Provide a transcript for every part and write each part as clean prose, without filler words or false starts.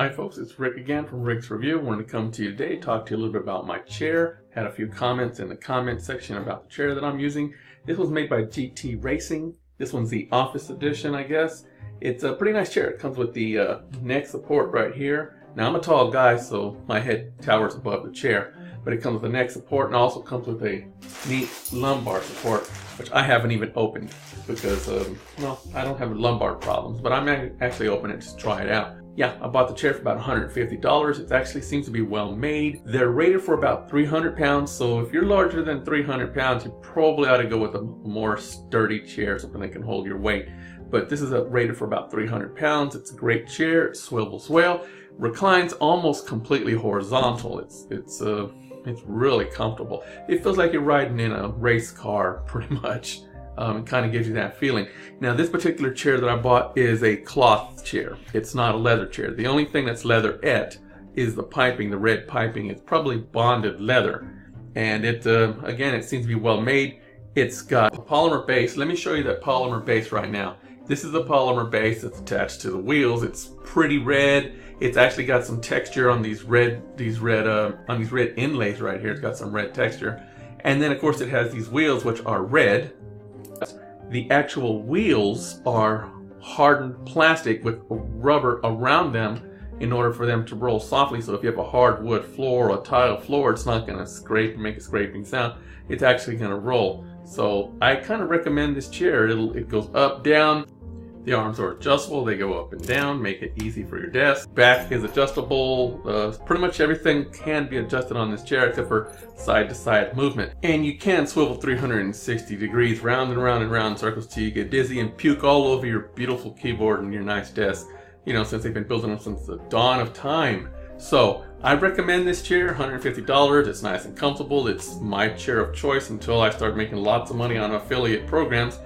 Hi folks, it's Rick again from Rick's Review. I wanted to come to you today, talk to you a little bit about my chair. Had a few comments in the comment section about the chair that I'm using. This was made by GTRacing. This one's the Office Edition, I guess. It's a pretty nice chair. It comes with the neck support right here. Now I'm a tall guy, so my head towers above the chair. But it comes with a neck support and also comes with a neat lumbar support, which I haven't even opened because, well, I don't have lumbar problems, but I'm actually opening it to try it out. Yeah, I bought the chair for about $150. It actually seems to be well made. They're rated for about 300 pounds, so if you're larger than 300 pounds, you probably ought to go with a more sturdy chair, something that can hold your weight. But this is rated for about 300 pounds. It's a great chair. It swivels well. Reclines almost completely horizontal. It's really comfortable. It feels like you're riding in a race car, pretty much. It kind of gives you that feeling. Now, this particular chair that I bought is a cloth chair. It's not a leather chair. The only thing that's leatherette is the piping, the red piping. It's probably bonded leather. And it, again, it seems to be well made. It's got a polymer base. Let me show you that polymer base right now. This is the polymer base that's attached to the wheels. It's pretty red. It's actually got some texture on these red inlays right here. It's got some red texture. And then, of course, it has these wheels, which are red. The actual wheels are hardened plastic with rubber around them in order for them to roll softly. So if you have a hardwood floor or a tile floor, it's not going to scrape and make a scraping sound. It's actually going to roll. So I kind of recommend this chair. It goes up, down. The arms are adjustable. They go up and down, make it easy for your desk. Back is adjustable. Pretty much everything can be adjusted on this chair except for side-to-side movement. And you can swivel 360 degrees round and round and round in circles till you get dizzy and puke all over your beautiful keyboard and your nice desk. You know, since they've been building them since the dawn of time. So I recommend this chair, $150. It's nice and comfortable. It's my chair of choice until I start making lots of money on affiliate programs.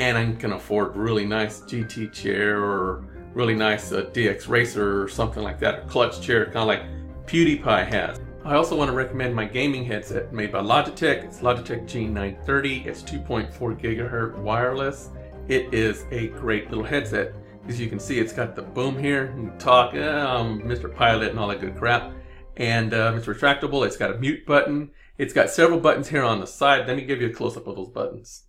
And I can afford really nice GT chair or really nice DX Racer or something like that, a clutch chair, kind of like PewDiePie has. I also want to recommend my gaming headset made by Logitech. It's Logitech G930. It's 2.4 gigahertz wireless. It is a great little headset. As you can see, it's got the boom here. You can talk, Mr. Pilot and all that good crap. And it's retractable. It's got a mute button. It's got several buttons here on the side. Let me give you a close-up of those buttons.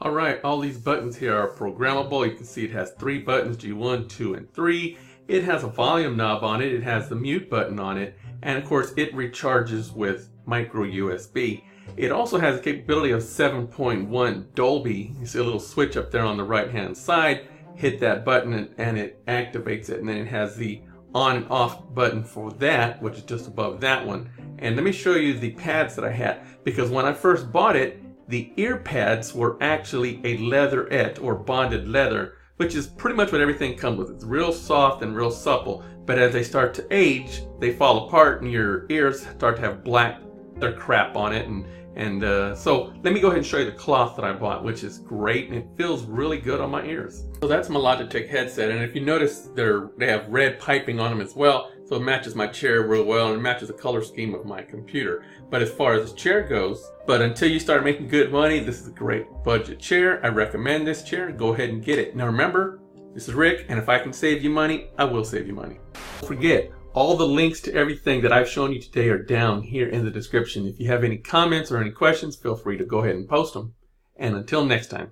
Alright, all these buttons here are programmable. You can see it has 3 buttons, G1, 2, and 3. It has a volume knob on it. It has the mute button on it. And of course, it recharges with micro USB. It also has the capability of 7.1 Dolby. You see a little switch up there on the right-hand side. Hit that button and it activates it. And then it has the on and off button for that, which is just above that one. And let me show you the pads that I had. Because when I first bought it, the ear pads were actually a leatherette or bonded leather, which is pretty much what everything comes with. It's real soft and real supple, but as they start to age, they fall apart and your ears start to have black crap on it. So let me go ahead and show you the cloth that I bought, which is great and it feels really good on my ears. So that's my Logitech headset, and if you notice, they have red piping on them as well, so it matches my chair real well and it matches the color scheme of my computer. But as far as the chair goes, but until you start making good money, this is a great budget chair. I recommend this chair. Go ahead and get it. Now remember, this is Rick, and if I can save you money, I will save you money. Don't forget, all the links to everything that I've shown you today are down here in the description. If you have any comments or any questions, feel free to go ahead and post them. And until next time.